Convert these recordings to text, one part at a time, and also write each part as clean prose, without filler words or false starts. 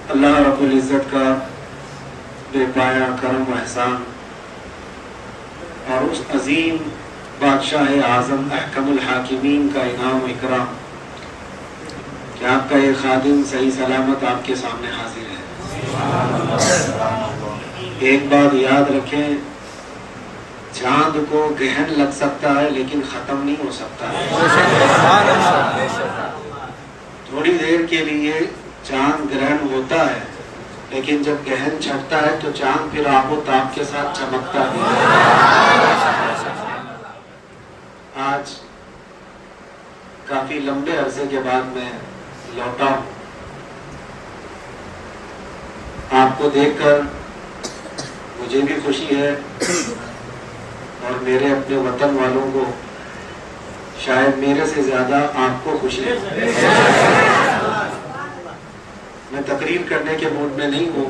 अल्लाह रब्बुल इज़्ज़त का बेपाया करम व एहसान और उस अजीम बादशाह आज़म अहकमुल हाकिमीन का इनाम व इकराम कि आपका ये खादिम सही सलामत आपके सामने हाजिर है। एक बात याद रखें, चांद को गहन लग सकता है लेकिन ख़त्म नहीं हो सकता है। थोड़ी देर के लिए चांद ग्रहण होता है, लेकिन जब गहन छटता है तो चांद फिर आबो ताब के साथ चमकता है। आज काफी लंबे अरसे के बाद मैं लौटा हूं। आपको देखकर मुझे भी खुशी है और मेरे अपने वतन वालों को शायद मेरे से ज्यादा आपको खुशी है। मैं तकरीर करने के मूड में नहीं हूँ।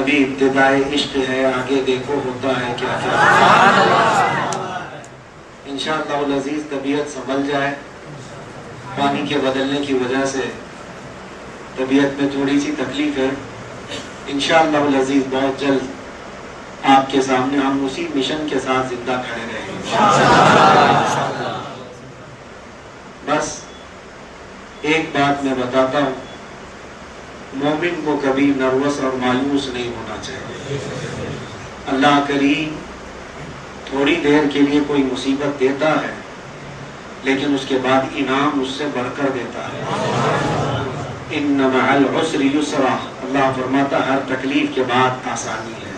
अभी इब्तिदाए इश्क है, आगे देखो होता है क्या क्या। इंशाअल्लाह अज़ीज़ तबीयत संभल जाए। पानी के बदलने की वजह से तबीयत में थोड़ी सी तकलीफ है। इंशाअल्लाह अज़ीज़ बहुत जल्द आपके सामने हम उसी मिशन के साथ जिंदा खड़े रहेंगे। बस एक बात मैं बताता हूँ, मोमिन को कभी नर्वस और मायूस नहीं होना चाहिए। अल्लाह करीम थोड़ी देर के लिए कोई मुसीबत देता है, लेकिन उसके बाद इनाम उससे बढ़कर देता है। इन्ना मअल उसरि युसरा, अल्लाह फरमाता हर तकलीफ के बाद आसानी है।